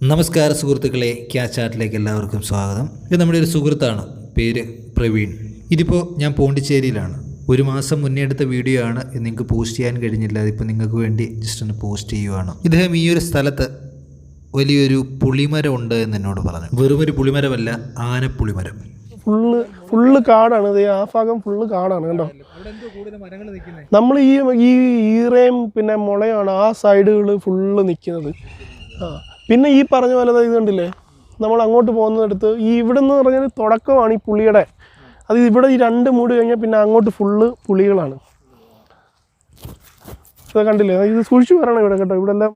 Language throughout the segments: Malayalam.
നമസ്കാരം സുഹൃത്തുക്കളെ, ക്യാച്ചാറ്റിലേക്ക് എല്ലാവർക്കും സ്വാഗതം. ഇത് നമ്മുടെ ഒരു സുഹൃത്താണ്, പേര് പ്രവീൺ. ഇതിപ്പോൾ ഞാൻ പോണ്ടിച്ചേരിയിലാണ്. ഒരു മാസം മുന്നേ എടുത്ത വീഡിയോ ആണ്. നിങ്ങൾക്ക് പോസ്റ്റ് ചെയ്യാൻ കഴിഞ്ഞില്ല. അതിപ്പോൾ നിങ്ങൾക്ക് വേണ്ടി ജസ്റ്റ് ഒന്ന് പോസ്റ്റ് ചെയ്യുവാണ്. ഇദ്ദേഹം ഈ ഒരു സ്ഥലത്ത് വലിയൊരു പുളിമരം ഉണ്ട് എന്ന് എന്നോട് പറഞ്ഞു. വെറുമൊരു പുളിമരമല്ല, ആനപ്പുളിമരം. ഫുള്ള് കാടാണ്. ആ ഭാഗം ഫുള്ള് കാടാണ് കണ്ടോ. നമ്മൾ ഈ ഈറയും പിന്നെ മുളയാണ് ആ സൈഡുകൾ ഫുള്ള് നിൽക്കുന്നത്. പിന്നെ ഈ പറഞ്ഞ പോലെ ഇത് കണ്ടില്ലേ, നമ്മൾ അങ്ങോട്ട് പോകുന്നിടത്ത് ഈ ഇവിടെ നിന്ന് പറഞ്ഞാൽ തുടക്കമാണ് ഈ പുളിയുടെ. അത് ഇവിടെ ഈ രണ്ട് മൂട് കഴിഞ്ഞാൽ പിന്നെ അങ്ങോട്ട് ഫുള്ള് പുളികളാണ്. ഇത് കണ്ടില്ലേ, ഇത് സൂക്ഷിച്ചു പറയണം ഇവിടെ കേട്ടോ. ഇവിടെ എല്ലാം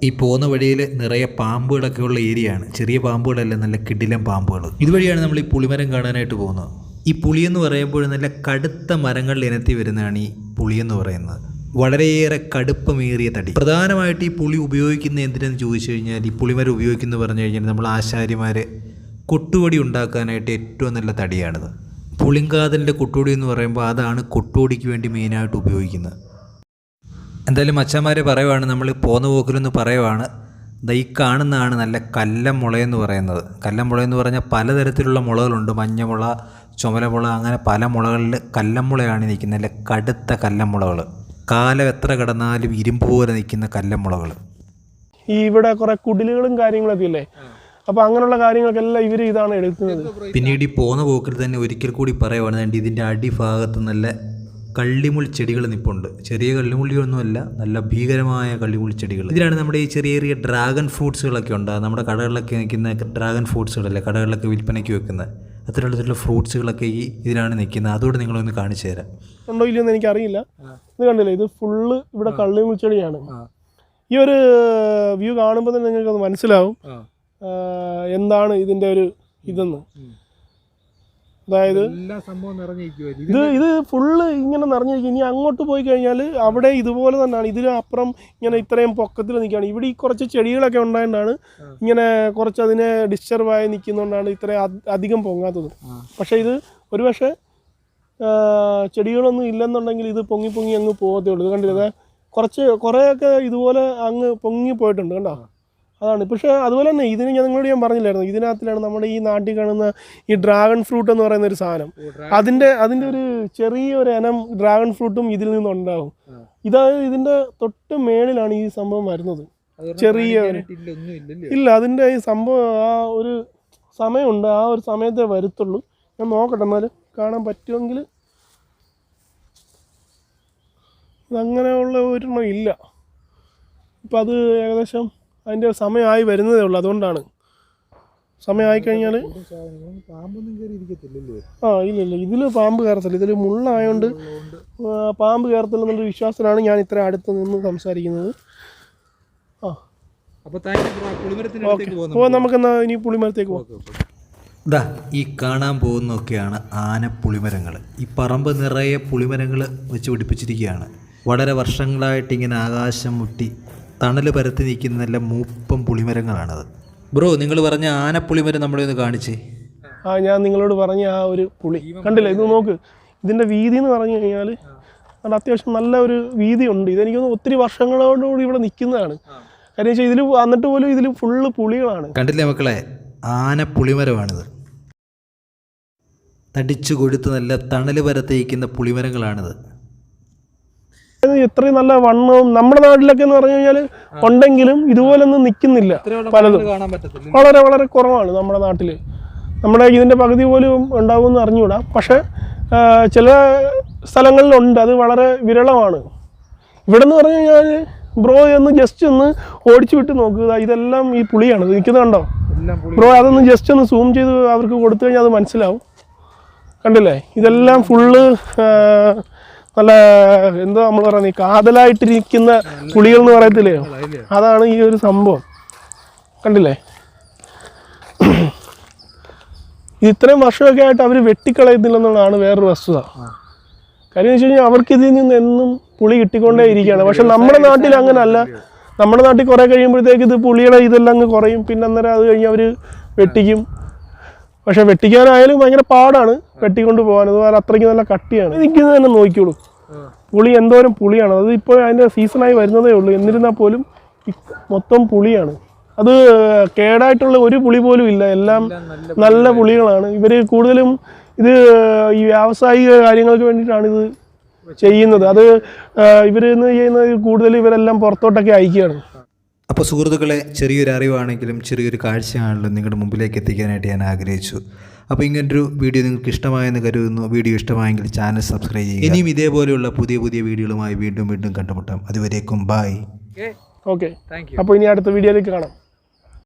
ഈ പോകുന്ന വഴിയിൽ നിറയെ പാമ്പുകളൊക്കെ ഉള്ള ഏരിയയാണ്. ചെറിയ പാമ്പുകളല്ല, നല്ല കിടിലം പാമ്പുകൾ. ഇതുവഴിയാണ് നമ്മൾ ഈ പുളിമരം കാണാനായിട്ട് പോകുന്നത്. ഈ പുളിയെന്ന് പറയുമ്പോൾ നല്ല കടുത്ത മരങ്ങളിൽ ഇനത്തി വരുന്നതാണ് ഈ പുളിയെന്ന് പറയുന്നത്. വളരെയേറെ കടുപ്പമേറിയ തടി. പ്രധാനമായിട്ട് ഈ പുളി ഉപയോഗിക്കുന്ന എന്തിനെന്ന് ചോദിച്ചു കഴിഞ്ഞാൽ, ഈ പുളിമരം ഉപയോഗിക്കുന്നു പറഞ്ഞു കഴിഞ്ഞാൽ നമ്മൾ ആശാരിമാർ കൊട്ടുവടി ഉണ്ടാക്കാനായിട്ട് ഏറ്റവും നല്ല തടിയാണിത്. പുളിങ്കാതലിൻ്റെ കൊട്ടുവടി എന്ന് പറയുമ്പോൾ അതാണ് കൊട്ടുവടിക്ക് വേണ്ടി മെയിനായിട്ട് ഉപയോഗിക്കുന്നത്. എന്തായാലും മച്ചാന്മാരെ പറയുവാണ്, നമ്മൾ പോന്ന പോക്കിലൊന്ന് പറയുവാണ്, ഈ കാണുന്നതാണ് നല്ല കല്ലം മുളയെന്ന് പറയുന്നത്. കല്ലം മുളയെന്ന് പറഞ്ഞാൽ പലതരത്തിലുള്ള മുളകളുണ്ട്. മഞ്ഞമുള, ചുമലമുള, അങ്ങനെ പല മുളകളിൽ കല്ലം മുളയാണ് നിൽക്കുന്നത്. നല്ല കടുത്ത കല്ലം മുളകൾ, കാലം എത്ര കടന്നാലും ഇരുമ്പ് പോലെ നിൽക്കുന്ന കല്ലം മുളകൾ. ഈ ഇവിടെ കുറെ കുടിലുകളും കാര്യങ്ങളൊക്കെ ഇല്ലേ, അപ്പോൾ അങ്ങനെയുള്ള കാര്യങ്ങൾക്കെല്ലാം ഇവർ ഇതാണ് എടുക്കുന്നത്. പിന്നീട് ഈ പോന്ന പോക്കിൽ തന്നെ ഒരിക്കൽ കൂടി പറയുവാണ്, ഇതിൻ്റെ അടിഭാഗത്ത് നല്ല കള്ളിമുൾ ചെടികൾ നിൽപ്പുണ്ട്. ചെറിയ കള്ളിമുള്ളിയൊന്നുമല്ല, നല്ല ഭീകരമായ കള്ളിമുൾ ചെടികൾ. ഇതിലാണ് നമ്മുടെ ഈ ചെറിയ ചെറിയ ഡ്രാഗൺ ഫ്രൂട്ട്സുകളൊക്കെ ഉണ്ട്. നമ്മുടെ കടകളിലൊക്കെ നിൽക്കുന്ന ഡ്രാഗൺ ഫ്രൂട്ട്സുകളല്ലേ, കടകളിലൊക്കെ വിൽപ്പനയ്ക്ക് വെക്കുന്നത്. അത്തരത്തിലുള്ള ഫ്രൂട്ട്സുകളൊക്കെ ഇതിലാണ് നിൽക്കുന്നത്. അതോടെ നിങ്ങളൊന്ന് കാണിച്ചു തരാം. ഉണ്ടോ ഇല്ലയെന്ന് എനിക്കറിയില്ല. ഇത് കണ്ടില്ലേ, ഇത് ഫുള്ള് ഇവിടെ കള്ളിമുൾ ചെടിയാണ്. ഈ ഒരു വ്യൂ കാണുമ്പോൾ തന്നെ നിങ്ങൾക്കത് മനസ്സിലാവും എന്താണ് ഇതിൻ്റെ ഒരു ഇതെന്ന്. അതായത് ഇത് ഫുള്ള് ഇങ്ങനെ നിറഞ്ഞിരിക്കും. ഇനി അങ്ങോട്ട് പോയി കഴിഞ്ഞാൽ അവിടെ ഇതുപോലെ തന്നെയാണ്. ഇതിന് അപ്പുറം ഇങ്ങനെ ഇത്രയും പൊക്കത്തിൽ നിൽക്കുകയാണ്. ഇവിടെ ഈ കുറച്ച് ചെടികളൊക്കെ ഉണ്ടായതുകൊണ്ടാണ് ഇങ്ങനെ കുറച്ച് അതിനെ ഡിസ്റ്റർബായി നിൽക്കുന്നതുകൊണ്ടാണ് ഇത്രയും അധികം പൊങ്ങാത്തത്. പക്ഷേ ഇത് ഒരു പക്ഷേ ചെടികളൊന്നും ഇല്ലെന്നുണ്ടെങ്കിൽ ഇത് പൊങ്ങി പൊങ്ങി അങ്ങ് പോകത്തേ ഉള്ളൂ. ഇത് കണ്ടില്ലേ, കുറേയൊക്കെ ഇതുപോലെ അങ്ങ് പൊങ്ങി പോയിട്ടുണ്ട് കണ്ടോ. അതാണ്. പക്ഷേ അതുപോലെ തന്നെ ഇതിന് ഞാൻ പറഞ്ഞില്ലായിരുന്നു, ഇതിനകത്തിലാണ് നമ്മുടെ ഈ നാട്ടിൽ കാണുന്ന ഈ ഡ്രാഗൺ ഫ്രൂട്ട് എന്ന് പറയുന്ന ഒരു സാധനം. അതിൻ്റെ ഒരു ചെറിയൊരു ഇനം ഡ്രാഗൺ ഫ്രൂട്ടും ഇതിൽ നിന്നുണ്ടാവും. ഇതായത് ഇതിൻ്റെ തൊട്ട് മേളിലാണ് ഈ സംഭവം വരുന്നത്. ചെറിയ ഇല്ല, അതിൻ്റെ ഈ സംഭവം ആ ഒരു സമയമുണ്ട്, ആ ഒരു സമയത്തേ വരുത്തുള്ളൂ. ഞാൻ നോക്കട്ടെ എന്നാലും കാണാൻ പറ്റുമെങ്കിൽ. ഇതങ്ങനെയുള്ള ഒരെണ്ണം ഇല്ല. ഇപ്പം അത് ഏകദേശം അതിൻ്റെ സമയമായി വരുന്നതേ ഉള്ളൂ. അതുകൊണ്ടാണ് സമയമായി കഴിഞ്ഞാൽ ഇല്ല ഇതിൽ പാമ്പ് കയറത്തില്ല. ഇതിൽ മുള്ളായതുകൊണ്ട് പാമ്പ് കയറത്തില്ല എന്നുള്ള വിശ്വാസത്തിലാണ് ഞാൻ ഇത്ര അടുത്ത് നിന്ന് സംസാരിക്കുന്നത്. അപ്പോൾ നമുക്കെന്നാ ഇനി പുളിമരത്തേക്ക് പോകാം. ഇതാ ഈ കാണാൻ പോകുന്നതൊക്കെയാണ് ആനപ്പുളിമരങ്ങൾ. ഈ പറമ്പ് നിറയെ പുളിമരങ്ങൾ വെച്ച് പിടിപ്പിച്ചിരിക്കുകയാണ്. വളരെ വർഷങ്ങളായിട്ട് ഇങ്ങനെ ആകാശം മുട്ടി തണൽ പരത്തി നിൽക്കുന്ന നല്ല മൂപ്പം പുളിമരങ്ങളാണത്. ബ്രോ, നിങ്ങൾ പറഞ്ഞ ആനപ്പുളിമരം നമ്മളെ ഒന്ന് കാണിച്ചേ. ഞാൻ നിങ്ങളോട് പറഞ്ഞ ആ ഒരു പുളി കണ്ടില്ലേ, ഇത് നോക്ക്. ഇതിൻ്റെ വീതി എന്ന് പറഞ്ഞു കഴിഞ്ഞാൽ അത് അത്യാവശ്യം നല്ല ഒരു വീതി ഉണ്ട്. ഇതെനിക്കൊന്ന് ഒത്തിരി വർഷങ്ങളോടുകൂടി ഇവിടെ നിൽക്കുന്നതാണ്. കാര്യം വെച്ചാൽ ഇതിൽ വന്നിട്ട് പോലും ഇതിൽ ഫുള്ള് പുളികളാണ്. കണ്ടില്ലേ മക്കളെ, ആനപ്പുളിമരമാണിത്. തടിച്ചു കൊഴുത്ത് നല്ല തണൽ പരത്തിയിരിക്കുന്ന പുളിമരങ്ങളാണിത്. ഇത്രയും നല്ല വണ്ണവും നമ്മുടെ നാട്ടിലൊക്കെ എന്ന് പറഞ്ഞു കഴിഞ്ഞാൽ ഉണ്ടെങ്കിലും ഇതുപോലൊന്നും നിൽക്കുന്നില്ല. പലതും വളരെ വളരെ കുറവാണ് നമ്മുടെ നാട്ടിൽ. നമ്മുടെ ഇതിൻ്റെ പകുതി പോലും ഉണ്ടാകുമെന്ന് അറിഞ്ഞുകൂടാ. പക്ഷേ ചില സ്ഥലങ്ങളിലുണ്ട്, അത് വളരെ വിരളമാണ്. ഇവിടെ എന്ന് പറഞ്ഞു കഴിഞ്ഞാൽ ബ്രോ ഒന്ന് ജസ്റ്റ് ഒന്ന് ഓടിച്ചു വിട്ട് നോക്കുക. ഇതെല്ലാം ഈ പുളിയാണ് നിൽക്കുന്നത് കണ്ടോ ബ്രോ. അതൊന്ന് ജസ്റ്റ് ഒന്ന് സൂം ചെയ്ത് അവർക്ക് കൊടുത്തു കഴിഞ്ഞാൽ അത് മനസ്സിലാവും. കണ്ടില്ലേ, ഇതെല്ലാം ഫുള്ള് നല്ല എന്താ നമ്മൾ പറയുന്നത്, കാതലായിട്ടിരിക്കുന്ന പുളികൾ എന്ന് പറയത്തില്ലേ, അതാണ് ഈ ഒരു സംഭവം. കണ്ടില്ലേ, ഇത്രയും വർഷമൊക്കെ ആയിട്ട് അവർ വെട്ടിക്കളയുന്നില്ലെന്നുള്ളതാണ് വേറൊരു വസ്തുത. കാര്യം വെച്ച് കഴിഞ്ഞാൽ അവർക്ക് ഇതിൽ നിന്ന് എന്നും പുളി കിട്ടിക്കൊണ്ടേ ഇരിക്കുകയാണ്. പക്ഷെ നമ്മുടെ നാട്ടിൽ അങ്ങനെ അല്ല. നമ്മുടെ നാട്ടിൽ കുറേ കഴിയുമ്പോഴത്തേക്ക് ഇത് പുളിയുടെ ഇതെല്ലാം അങ്ങ് കുറയും. പിന്നെ അന്നേരം അത് കഴിഞ്ഞ് അവർ വെട്ടിക്കും. പക്ഷെ വെട്ടിക്കാനായാലും ഭയങ്കര പാടാണ് വെട്ടിക്കൊണ്ട് പോകാൻ. അതുപോലെ അത്രയ്ക്ക് നല്ല കട്ടിയാണ്. നിൽക്കുന്നത് തന്നെ നോക്കിയോളൂ, പുളി എന്തോരം പുളിയാണ്. അത് ഇപ്പോൾ അതിൻ്റെ സീസണായി വരുന്നതേ ഉള്ളൂ. എന്നിരുന്നാൽ പോലും മൊത്തം പുളിയാണ്. അത് കേടായിട്ടുള്ള ഒരു പുളി പോലും ഇല്ല, എല്ലാം നല്ല പുളികളാണ്. ഇവർ കൂടുതലും ഇത് ഈ വ്യാവസായിക കാര്യങ്ങൾക്ക് വേണ്ടിയിട്ടാണ് ഇത് ചെയ്യുന്നത്. അത് ഇവരിന്ന് ചെയ്യുന്നത് കൂടുതൽ ഇവരെല്ലാം പുറത്തോട്ടൊക്കെ അയക്കുകയാണ്. അപ്പോൾ സുഹൃത്തുക്കളെ, ചെറിയൊരു അറിവാണെങ്കിലും ചെറിയൊരു കാഴ്ചയാണെങ്കിലും നിങ്ങളുടെ മുമ്പിലേക്ക് എത്തിക്കാനായിട്ട് ഞാൻ ആഗ്രഹിച്ചു. അപ്പോൾ ഇങ്ങനൊരു വീഡിയോ നിങ്ങൾക്ക് ഇഷ്ടമായെന്ന് കരുതുന്നു. വീഡിയോ ഇഷ്ടമായെങ്കിൽ ചാനൽ സബ്സ്ക്രൈബ് ചെയ്യുക. ഇനിയും ഇതേപോലെയുള്ള പുതിയ പുതിയ വീഡിയോകളുമായി വീണ്ടും കണ്ടുമുട്ടാം. അതുവരേക്കും ബൈ. ഓക്കെ, അപ്പോൾ ഇനി അടുത്ത വീഡിയോയിലേക്ക് കാണാം.